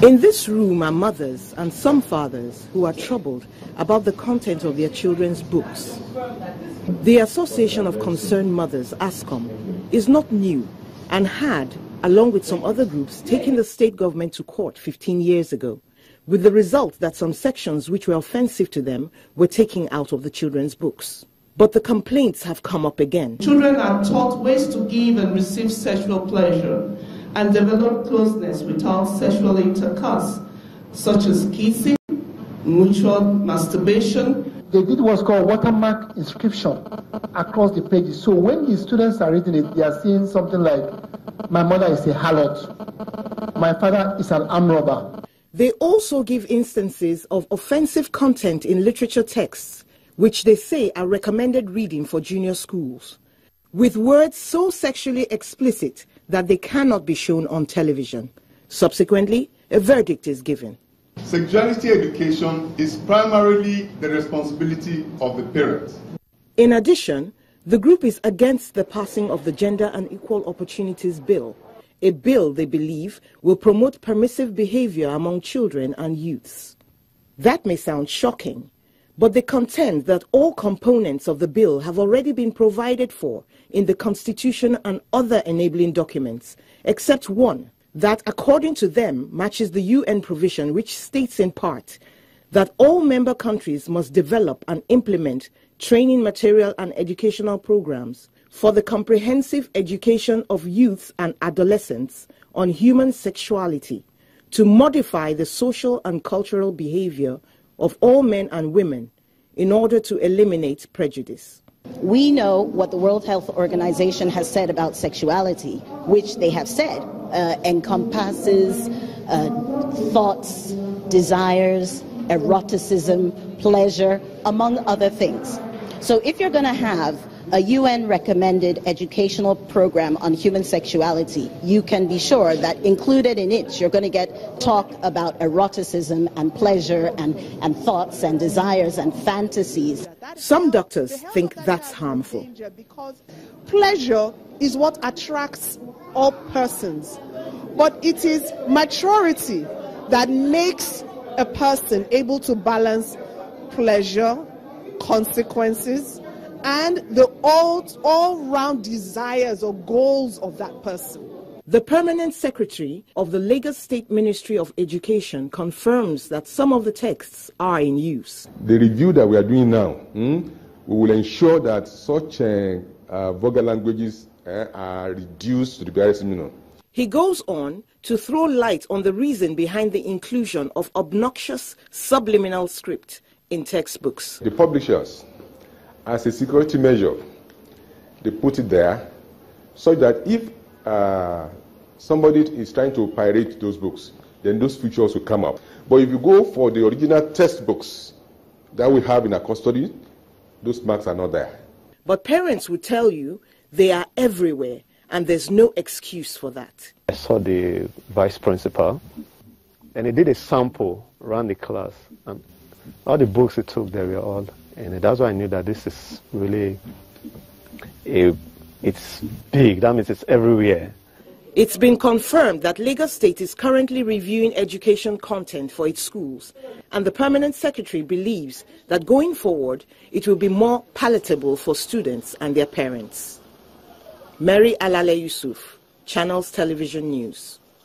In this room are mothers and some fathers who are troubled about the content of their children's books. The Association of Concerned Mothers, ASCOM, is not new and had, along with some other groups, taken the state government to court 15 years ago, with the result that some sections which were offensive to them were taken out of the children's books. But the complaints have come up again. Children are taught ways to give and receive sexual pleasure and develop closeness without sexual intercourse, such as kissing, mutual masturbation. They did what's called watermark inscription across the pages. So when the students are reading it, they are seeing something like, my mother is a harlot, my father is an armed robber. They also give instances of offensive content in literature texts, which they say are recommended reading for junior schools, with words so sexually explicit that they cannot be shown on television. Subsequently, a verdict is given. Sexuality education is primarily the responsibility of the parents. In addition, the group is against the passing of the Gender and Equal Opportunities Bill, a bill they believe will promote permissive behavior among children and youths. That may sound shocking, but they contend that all components of the bill have already been provided for in the Constitution and other enabling documents, except one that, according to them, matches the UN provision which states in part that all member countries must develop and implement training material and educational programs for the comprehensive education of youths and adolescents on human sexuality, to modify the social and cultural behavior of all men and women in order to eliminate prejudice. We know what the World Health Organization has said about sexuality, which they have said encompasses thoughts, desires, eroticism, pleasure, among other things. So if you're going to have a UN-recommended educational program on human sexuality, you can be sure that included in it, you're going to get talk about eroticism and pleasure and thoughts and desires and fantasies. Some doctors think that's harmful. Because pleasure is what attracts all persons, but it is maturity that makes a person able to balance pleasure, consequences, and the all-round desires or goals of that person. The permanent secretary of the Lagos State Ministry of Education confirms that some of the texts are in use. The review that we are doing now, we will ensure that such vulgar languages are reduced to the barest minimum. He goes on to throw light on the reason behind the inclusion of obnoxious subliminal script in textbooks. The publishers, as a security measure, they put it there so that if somebody is trying to pirate those books, then those features will come up. But if you go for the original textbooks that we have in our custody, those marks are not there. But parents will tell you they are everywhere, and there's no excuse for that. I saw the vice principal, and he did a sample around the class, and all the books he took, they were all in it. That's why I knew that this is really, it's big. That means it's everywhere. It's been confirmed that Lagos State is currently reviewing education content for its schools, and the permanent secretary believes that going forward, it will be more palatable for students and their parents. Mary Alale Yusuf, Channels Television News.